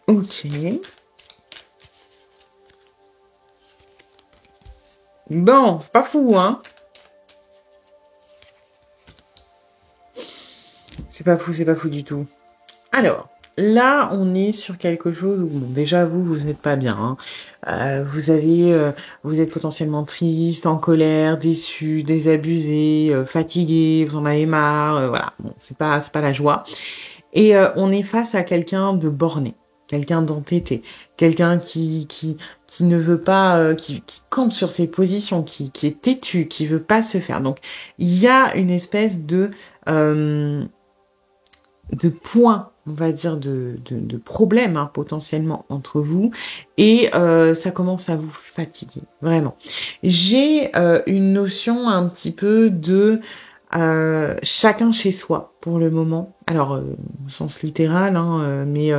Ok. Bon, c'est pas fou, hein? C'est pas fou du tout. Alors, là, on est sur quelque chose où, bon, déjà, vous n'êtes pas bien. Hein. Vous êtes potentiellement triste, en colère, déçu, désabusé, fatigué, vous en avez marre, voilà. Bon, c'est pas la joie. Et on est face à quelqu'un de borné. Quelqu'un d'entêté, quelqu'un qui ne veut pas, qui campe sur ses positions, qui est têtu, qui veut pas se faire. Donc il y a une espèce de point, on va dire, de problème hein, potentiellement entre vous, et ça commence à vous fatiguer, vraiment. J'ai une notion un petit peu de chacun chez soi pour le moment. Alors, au sens littéral, hein, mais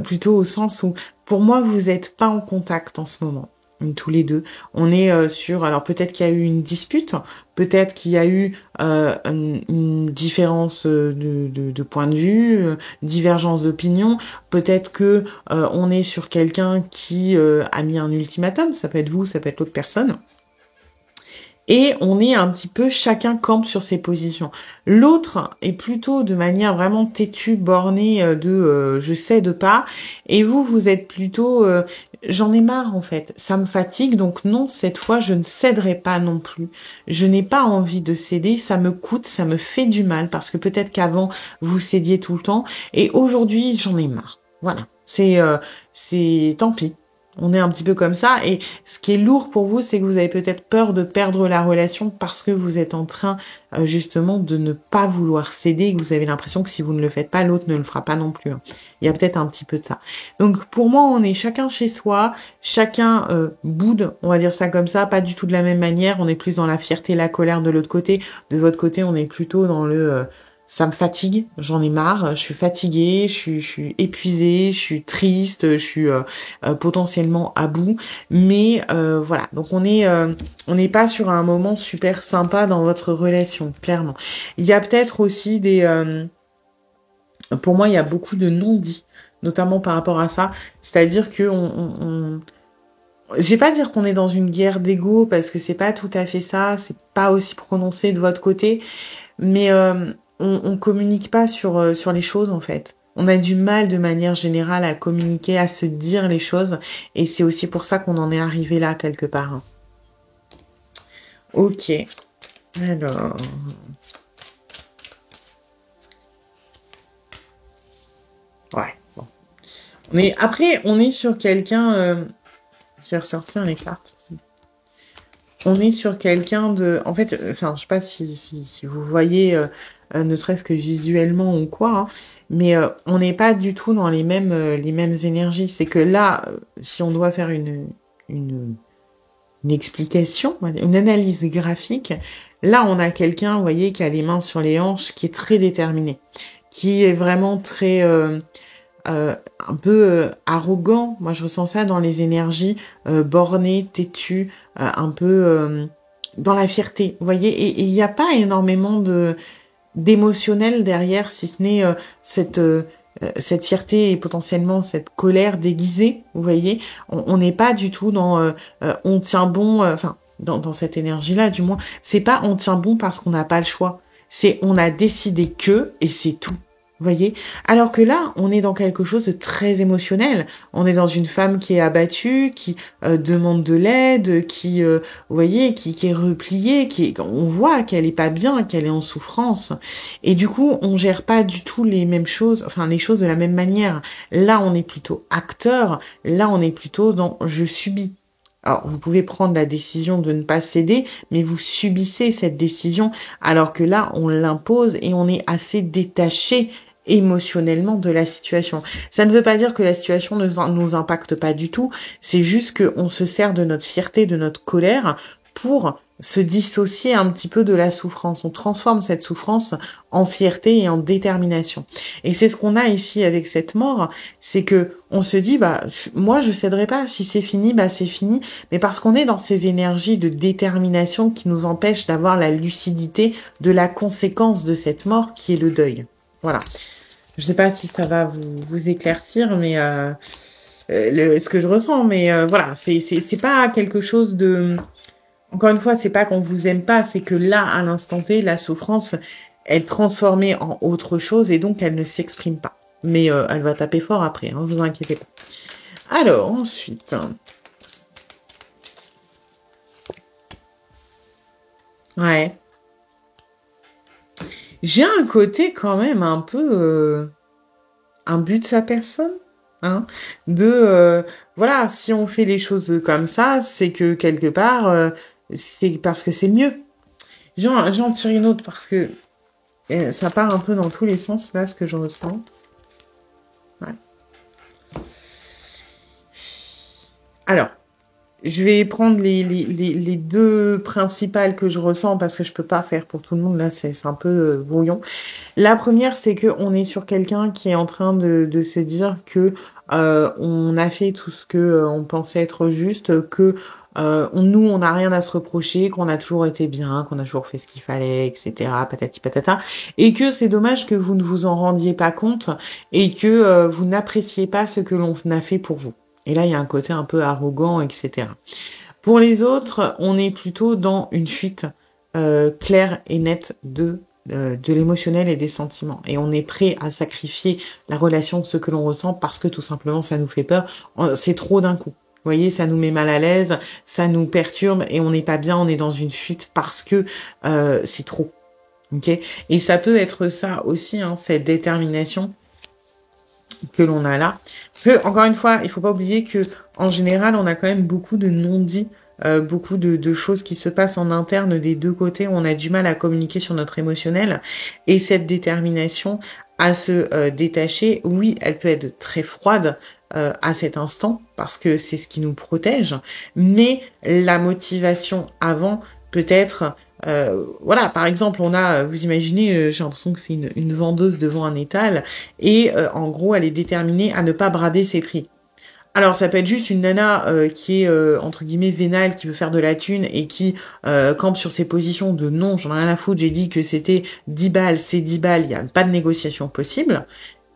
plutôt au sens où, pour moi, vous n'êtes pas en contact en ce moment. Tous les deux. On est sur... Alors, peut-être qu'il y a eu une dispute, peut-être qu'il y a eu une différence de point de vue, divergence d'opinion, peut-être que on est sur quelqu'un qui a mis un ultimatum, ça peut être vous, ça peut être l'autre personne. Et on est un petit peu, chacun campe sur ses positions. L'autre est plutôt de manière vraiment têtue, bornée je cède pas. Et vous êtes plutôt, j'en ai marre en fait. Ça me fatigue, donc non, cette fois, je ne céderai pas non plus. Je n'ai pas envie de céder, ça me coûte, ça me fait du mal, parce que peut-être qu'avant, vous cédiez tout le temps. Et aujourd'hui, j'en ai marre. Voilà. C'est tant pis. On est un petit peu comme ça. Et ce qui est lourd pour vous, c'est que vous avez peut-être peur de perdre la relation parce que vous êtes en train justement de ne pas vouloir céder et que vous avez l'impression que si vous ne le faites pas, l'autre ne le fera pas non plus. Hein. Il y a peut-être un petit peu de ça. Donc pour moi, on est chacun chez soi, chacun boude, on va dire ça comme ça, pas du tout de la même manière. On est plus dans la fierté, la colère de l'autre côté. De votre côté, on est plutôt dans le... ça me fatigue, j'en ai marre, je suis fatiguée, je suis épuisée, je suis triste, je suis potentiellement à bout. Mais voilà, donc on n'est pas sur un moment super sympa dans votre relation, clairement. Il y a peut-être aussi pour moi, il y a beaucoup de non-dits, notamment par rapport à ça. C'est-à-dire que je vais pas dire qu'on est dans une guerre d'ego parce que c'est pas tout à fait ça, c'est pas aussi prononcé de votre côté, mais on communique pas sur les choses en fait. On a du mal de manière générale à communiquer, à se dire les choses, et c'est aussi pour ça qu'on en est arrivé là quelque part. Hein. Ok. Alors. Ouais. Bon. Après, on est sur quelqu'un. Je vais ressortir les cartes. On est sur quelqu'un de... En fait, enfin, je sais pas si vous voyez, ne serait-ce que visuellement ou quoi, hein, mais on n'est pas du tout dans les mêmes énergies. C'est que là, si on doit faire une explication, une analyse graphique, là, on a quelqu'un, vous voyez, qui a les mains sur les hanches, qui est très déterminé, qui est vraiment très... un peu arrogant. Moi, je ressens ça dans les énergies, borné, têtu, un peu dans la fierté, vous voyez, et il n'y a pas énormément d'émotionnel derrière, si ce n'est cette fierté et potentiellement cette colère déguisée, vous voyez. On n'est pas du tout dans on tient bon, enfin dans cette énergie-là, du moins. C'est pas on tient bon parce qu'on n'a pas le choix. C'est on a décidé que et c'est tout. Vous voyez? Alors que là, on est dans quelque chose de très émotionnel. On est dans une femme qui est abattue, qui demande de l'aide, qui, vous voyez, qui est repliée, on voit qu'elle est pas bien, qu'elle est en souffrance. Et du coup, on gère pas du tout les mêmes choses, enfin les choses de la même manière. Là, on est plutôt acteur. Là, on est plutôt dans je subis. Alors, vous pouvez prendre la décision de ne pas céder, mais vous subissez cette décision, alors que là, on l'impose et on est assez détaché émotionnellement de la situation. Ça ne veut pas dire que la situation ne nous impacte pas du tout, c'est juste qu'on se sert de notre fierté, de notre colère pour se dissocier un petit peu de la souffrance. On transforme cette souffrance en fierté et en détermination. Et c'est ce qu'on a ici avec cette mort, c'est que on se dit, bah, moi je céderai pas, si c'est fini, bah c'est fini, mais parce qu'on est dans ces énergies de détermination qui nous empêchent d'avoir la lucidité de la conséquence de cette mort qui est le deuil. Voilà. Je sais pas si ça va vous éclaircir, mais ce que je ressens, mais voilà, c'est pas quelque chose de... Encore une fois, c'est pas qu'on vous aime pas, c'est que là, à l'instant T, la souffrance, elle est transformée en autre chose et donc elle ne s'exprime pas. Mais elle va taper fort après, hein, vous inquiétez pas. Alors, ensuite... Ouais. J'ai un côté quand même un peu... un but de sa personne, hein, voilà, si on fait les choses comme ça, c'est que quelque part, c'est parce que c'est mieux. J'en tire une autre parce que ça part un peu dans tous les sens, là, ce que je ressens. Ouais. Alors, je vais prendre les deux principales que je ressens parce que je peux pas faire pour tout le monde, là, c'est un peu brouillon. La première, c'est que on est sur quelqu'un qui est en train de se dire que on a fait tout ce que on pensait être juste, que nous, on n'a rien à se reprocher, qu'on a toujours été bien, qu'on a toujours fait ce qu'il fallait, etc., patati patata, et que c'est dommage que vous ne vous en rendiez pas compte et que vous n'appréciez pas ce que l'on a fait pour vous. Et là, il y a un côté un peu arrogant, etc. Pour les autres, on est plutôt dans une fuite claire et nette de l'émotionnel et des sentiments. Et on est prêt à sacrifier la relation de ce que l'on ressent parce que tout simplement ça nous fait peur. C'est trop d'un coup. Vous voyez, ça nous met mal à l'aise, ça nous perturbe et on n'est pas bien, on est dans une fuite parce que c'est trop. Ok. Et ça peut être ça aussi, hein, cette détermination que l'on a là. Parce que, encore une fois, il faut pas oublier que en général, on a quand même beaucoup de non-dits, beaucoup de choses qui se passent en interne des deux côtés. On a du mal à communiquer sur notre émotionnel. Et cette détermination à se détacher, oui, elle peut être très froide à cet instant, parce que c'est ce qui nous protège. Mais la motivation avant peut être... voilà, par exemple, on a, vous imaginez, j'ai l'impression que c'est une vendeuse devant un étal, et en gros, elle est déterminée à ne pas brader ses prix. Alors, ça peut être juste une nana qui est, entre guillemets, vénale, qui veut faire de la thune, et qui campe sur ses positions de non, j'en ai rien à foutre, j'ai dit que c'était 10 balles, c'est 10 balles, il n'y a pas de négociation possible.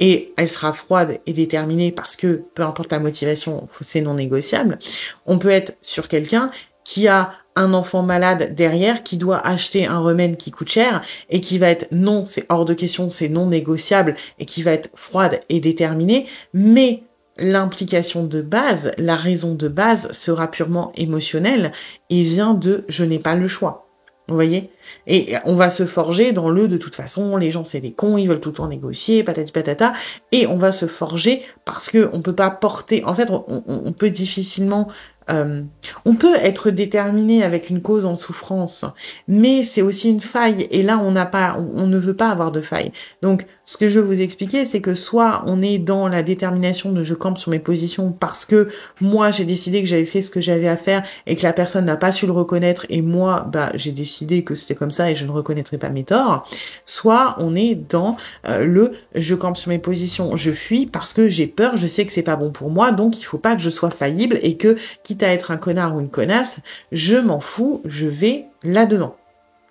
Et elle sera froide et déterminée parce que, peu importe la motivation, c'est non négociable. On peut être sur quelqu'un qui a un enfant malade derrière, qui doit acheter un remède qui coûte cher, et qui va être non, c'est hors de question, c'est non négociable, et qui va être froide et déterminée, mais l'implication de base, la raison de base sera purement émotionnelle et vient de je n'ai pas le choix. Vous voyez? Et on va se forger dans de toute façon, les gens c'est des cons, ils veulent tout le temps négocier, patati patata, et on va se forger parce que on peut pas porter, en fait, on peut difficilement, on peut être déterminé avec une cause en souffrance, mais c'est aussi une faille, et là on ne veut pas avoir de faille. Donc, ce que je veux vous expliquer, c'est que soit on est dans la détermination de je campe sur mes positions parce que moi j'ai décidé que j'avais fait ce que j'avais à faire et que la personne n'a pas su le reconnaître et moi j'ai décidé que c'était comme ça et je ne reconnaîtrai pas mes torts. Soit on est dans je campe sur mes positions, je fuis parce que j'ai peur, je sais que c'est pas bon pour moi, donc il faut pas que je sois faillible et qu'il quitte à être un connard ou une connasse, je m'en fous, je vais là-dedans.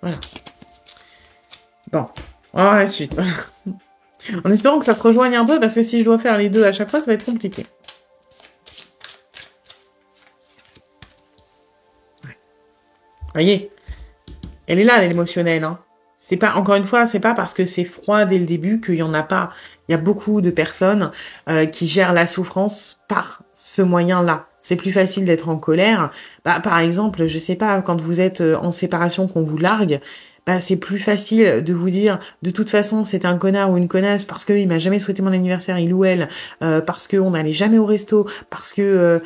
Voilà. Bon, on va voir la suite. En espérant que ça se rejoigne un peu, parce que si je dois faire les deux à chaque fois, ça va être compliqué. Ouais. Voyez, elle est là, l'émotionnelle, hein. C'est pas, encore une fois, c'est pas parce que c'est froid dès le début qu'il y en a pas. Il y a beaucoup de personnes qui gèrent la souffrance par ce moyen-là. C'est plus facile d'être en colère. Bah, par exemple, je sais pas, quand vous êtes en séparation, qu'on vous largue, bah, c'est plus facile de vous dire, de toute façon, c'est un connard ou une connasse parce qu'il m'a jamais souhaité mon anniversaire, il ou elle, parce qu'on n'allait jamais au resto, parce que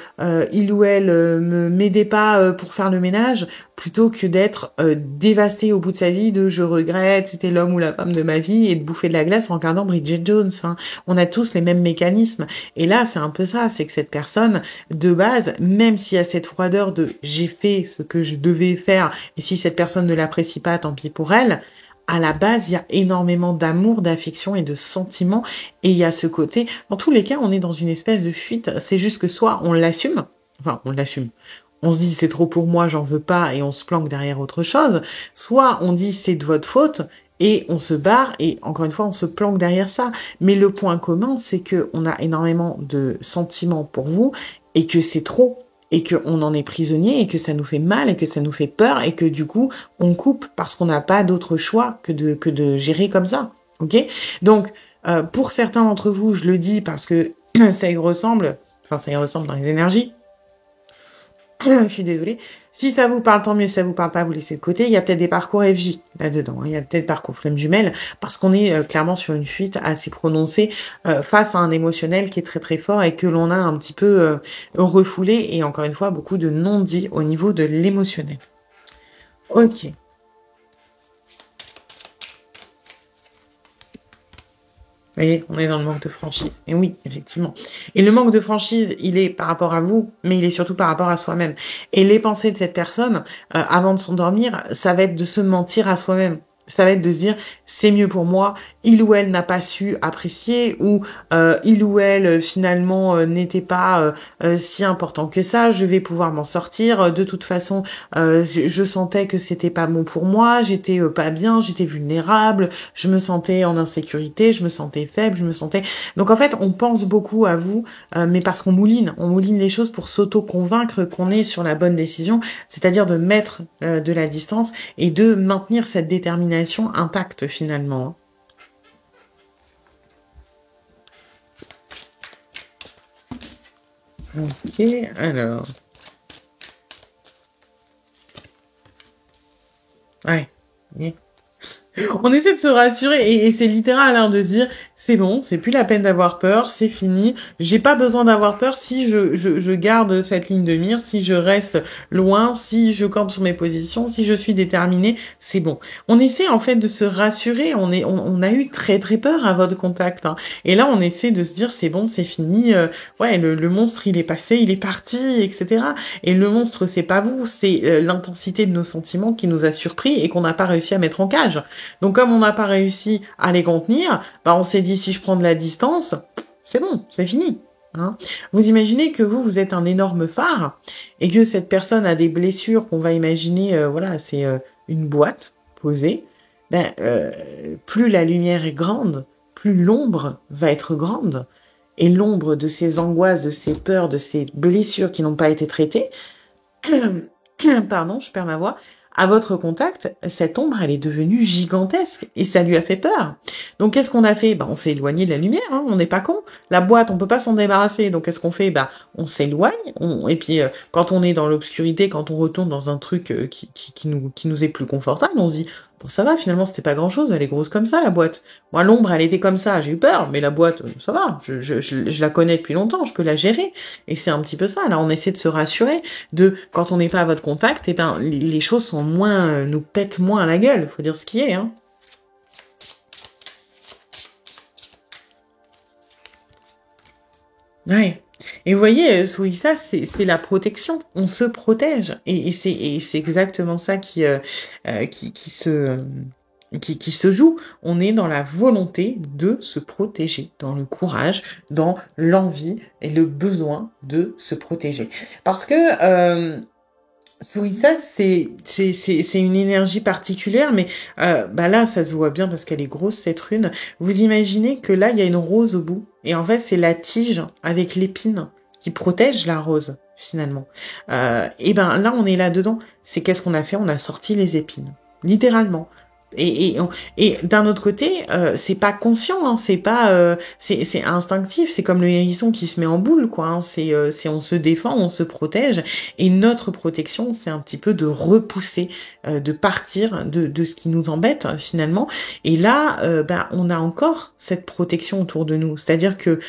il ou elle me m'aidait pas pour faire le ménage, plutôt que d'être dévasté au bout de sa vie, de je regrette, c'était l'homme ou la femme de ma vie, et de bouffer de la glace en regardant Bridget Jones. Hein. On a tous les mêmes mécanismes. Et là, c'est un peu ça, c'est que cette personne, de base, même s'il y a cette froideur de j'ai fait ce que je devais faire, et si cette personne ne l'apprécie pas, tant pis pour elle, à la base, il y a énormément d'amour, d'affection et de sentiments, et il y a ce côté, dans tous les cas, on est dans une espèce de fuite, c'est juste que soit on l'assume, on se dit c'est trop pour moi, j'en veux pas, et on se planque derrière autre chose, soit on dit c'est de votre faute, et on se barre, et encore une fois, on se planque derrière ça. Mais le point commun, c'est que on a énormément de sentiments pour vous, et que c'est trop, et qu'on en est prisonnier, et que ça nous fait mal, et que ça nous fait peur, et que du coup, on coupe parce qu'on n'a pas d'autre choix que de gérer comme ça. Ok? Donc, pour certains d'entre vous, je le dis parce que ça y ressemble dans les énergies. Je suis désolée. Si ça vous parle, tant mieux. Si ça vous parle pas, vous laissez de côté. Il y a peut-être des parcours FJ là-dedans. Hein. Il y a peut-être parcours flamme jumelle parce qu'on est clairement sur une fuite assez prononcée face à un émotionnel qui est très très fort et que l'on a un petit peu refoulé et encore une fois beaucoup de non-dits au niveau de l'émotionnel. Ok. Vous voyez, on est dans le manque de franchise. Et oui, effectivement. Et le manque de franchise, il est par rapport à vous, mais il est surtout par rapport à soi-même. Et les pensées de cette personne, avant de s'endormir, ça va être de se mentir à soi-même. Ça va être de se dire, c'est mieux pour moi, il ou elle n'a pas su apprécier, ou il ou elle, finalement, n'était pas si important que ça, je vais pouvoir m'en sortir. De toute façon, je sentais que c'était pas bon pour moi, j'étais pas bien, j'étais vulnérable, je me sentais en insécurité, je me sentais faible, je me sentais... Donc en fait, on pense beaucoup à vous, mais parce qu'on mouline les choses pour s'auto-convaincre qu'on est sur la bonne décision, c'est-à-dire de mettre de la distance et de maintenir cette détermination intacte finalement. Ok, alors... Ouais. On essaie de se rassurer et c'est littéral hein, de se dire c'est bon, c'est plus la peine d'avoir peur, c'est fini, j'ai pas besoin d'avoir peur si je garde cette ligne de mire, si je reste loin, si je campe sur mes positions, si je suis déterminée, c'est bon. On essaie en fait de se rassurer, on a eu très très peur à votre contact hein. Et là on essaie de se dire c'est bon, c'est fini, ouais le monstre il est passé, il est parti, etc. Et le monstre c'est pas vous, c'est l'intensité de nos sentiments qui nous a surpris et qu'on n'a pas réussi à mettre en cage. Donc comme on n'a pas réussi à les contenir, bah on s'est dit si je prends de la distance, c'est bon, c'est fini. Hein. Vous imaginez que vous êtes un énorme phare et que cette personne a des blessures qu'on va imaginer, voilà, c'est une boîte posée. Ben, plus la lumière est grande, plus l'ombre va être grande. Et l'ombre de ces angoisses, de ces peurs, de ces blessures qui n'ont pas été traitées, pardon, je perds ma voix, à votre contact, cette ombre, elle est devenue gigantesque et ça lui a fait peur. Donc, qu'est-ce qu'on a fait? Bah, on s'est éloigné de la lumière, hein, on n'est pas con. La boîte, on peut pas s'en débarrasser. Donc, qu'est-ce qu'on fait? Bah, on s'éloigne. Et puis, quand on est dans l'obscurité, quand on retourne dans un truc qui nous est plus confortable, on se dit, bon, ça va, finalement, c'était pas grand-chose. Elle est grosse comme ça, la boîte. Moi, l'ombre, elle était comme ça. J'ai eu peur, mais la boîte, ça va. Je la connais depuis longtemps. Je peux la gérer. Et c'est un petit peu ça. Là, on essaie de se rassurer de, quand on n'est pas à votre contact, et ben, les choses sont moins, nous pètent moins à la gueule. Faut dire ce qui est, hein. Ouais. Et vous voyez, ça, c'est la protection. On se protège. Et c'est exactement ça qui qui se joue. On est dans la volonté de se protéger, dans le courage, dans l'envie et le besoin de se protéger. Parce que Sourissa, c'est une énergie particulière, mais là, ça se voit bien parce qu'elle est grosse, cette rune. Vous imaginez que là, il y a une rose au bout, et en fait, c'est la tige avec l'épine qui protège la rose, finalement. Et ben là, on est là-dedans. C'est qu'est-ce qu'on a fait? On a sorti les épines, littéralement. Et d'un autre côté, c'est pas conscient, hein, c'est instinctif, c'est comme le hérisson qui se met en boule, quoi. Hein, c'est on se défend, on se protège, et notre protection, c'est un petit peu de repousser, de partir de ce qui nous embête finalement. Et là, on a encore cette protection autour de nous, c'est-à-dire que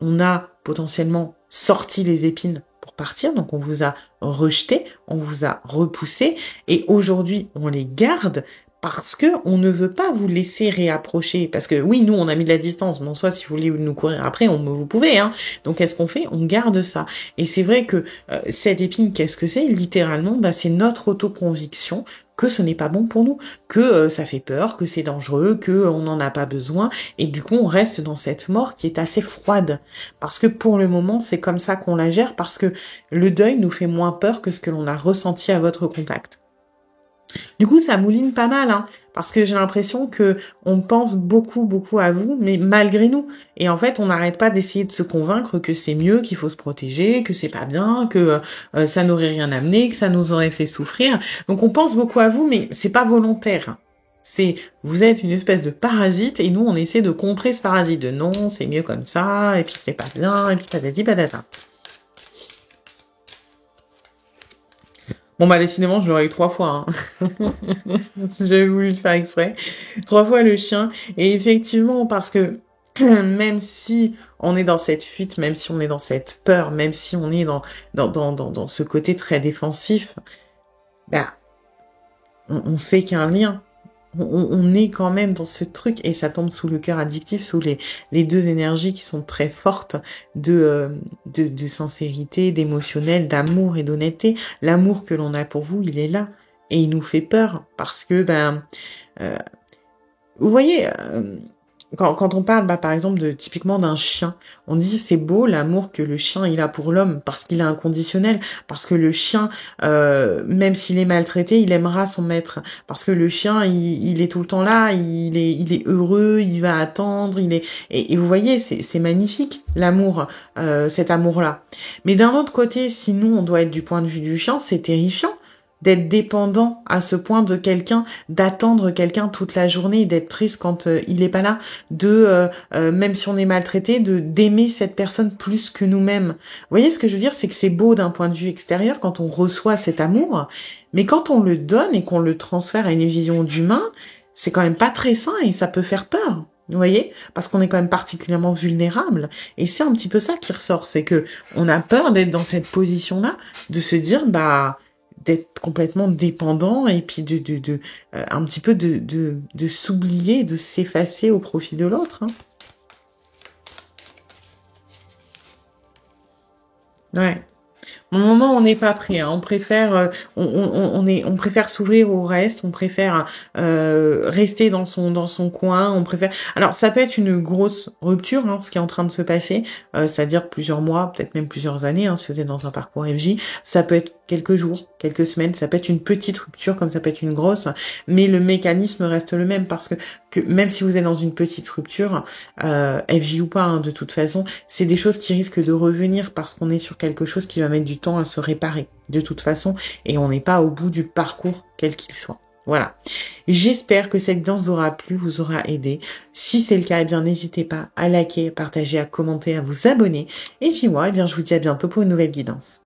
on a potentiellement sorti les épines pour partir, donc on vous a rejeté, on vous a repoussé, et aujourd'hui on les garde parce que on ne veut pas vous laisser réapprocher. Parce que oui, nous, on a mis de la distance, mais en soi, si vous voulez nous courir après, vous pouvez. Hein. Donc, qu'est-ce qu'on fait? On garde ça. Et c'est vrai que cette épine, qu'est-ce que c'est? Littéralement, c'est notre autoconviction que ce n'est pas bon pour nous, que ça fait peur, que c'est dangereux, que on n'en a pas besoin. Et du coup, on reste dans cette mort qui est assez froide. Parce que pour le moment, c'est comme ça qu'on la gère, parce que le deuil nous fait moins peur que ce que l'on a ressenti à votre contact. Du coup, ça mouline pas mal, hein, parce que j'ai l'impression que on pense beaucoup à vous, mais malgré nous. Et en fait, on n'arrête pas d'essayer de se convaincre que c'est mieux, qu'il faut se protéger, que c'est pas bien, que ça n'aurait rien amené, que ça nous aurait fait souffrir. Donc, on pense beaucoup à vous, mais c'est pas volontaire. Vous êtes une espèce de parasite, et nous, on essaie de contrer ce parasite, de non, c'est mieux comme ça, et puis c'est pas bien, et puis patati patata. Bon, décidément, je l'aurais eu 3 fois, hein. Si j'avais voulu le faire exprès. 3 fois le chien. Et effectivement, parce que même si on est dans cette fuite, même si on est dans cette peur, même si on est dans ce côté très défensif, on sait qu'il y a un lien. On est quand même dans ce truc, et ça tombe sous le cœur addictif, sous les deux énergies qui sont très fortes de sincérité, d'émotionnel, d'amour et d'honnêteté. L'amour que l'on a pour vous, il est là, et il nous fait peur, parce que, vous voyez, quand on parle, par exemple, typiquement d'un chien, on dit c'est beau l'amour que le chien il a pour l'homme, parce qu'il est inconditionnel, parce que le chien, même s'il est maltraité, il aimera son maître, parce que le chien, il est tout le temps là, il est heureux, il va attendre, et vous voyez, c'est magnifique l'amour, cet amour-là. Mais d'un autre côté, si nous on doit être du point de vue du chien, c'est terrifiant d'être dépendant à ce point de quelqu'un, d'attendre quelqu'un toute la journée, d'être triste quand il est pas là, même si on est maltraité, d'aimer cette personne plus que nous-mêmes. Vous voyez ce que je veux dire, c'est que c'est beau d'un point de vue extérieur quand on reçoit cet amour, mais quand on le donne et qu'on le transfère à une vision d'humain, c'est quand même pas très sain et ça peut faire peur. Vous voyez, parce qu'on est quand même particulièrement vulnérable, et c'est un petit peu ça qui ressort, c'est que on a peur d'être dans cette position-là, de se dire d'être complètement dépendant, et puis un petit peu de s'oublier, de s'effacer au profit de l'autre. Hein. Ouais. Au moment où on n'est pas prêt, hein. On préfère, on préfère s'ouvrir au reste, on préfère rester dans son coin, on préfère. Alors ça peut être une grosse rupture, hein, ce qui est en train de se passer, c'est-à-dire plusieurs mois, peut-être même plusieurs années, hein, si vous êtes dans un parcours FJ. Ça peut être quelques jours, quelques semaines, ça peut être une petite rupture comme ça peut être une grosse, mais le mécanisme reste le même, parce que même si vous êtes dans une petite rupture, FJ ou pas, hein, de toute façon, c'est des choses qui risquent de revenir, parce qu'on est sur quelque chose qui va mettre du temps à se réparer, de toute façon, et on n'est pas au bout du parcours, quel qu'il soit. Voilà. J'espère que cette guidance vous aura plu, vous aura aidé. Si c'est le cas, n'hésitez pas à liker, à partager, à commenter, à vous abonner. Et puis moi, je vous dis à bientôt pour une nouvelle guidance.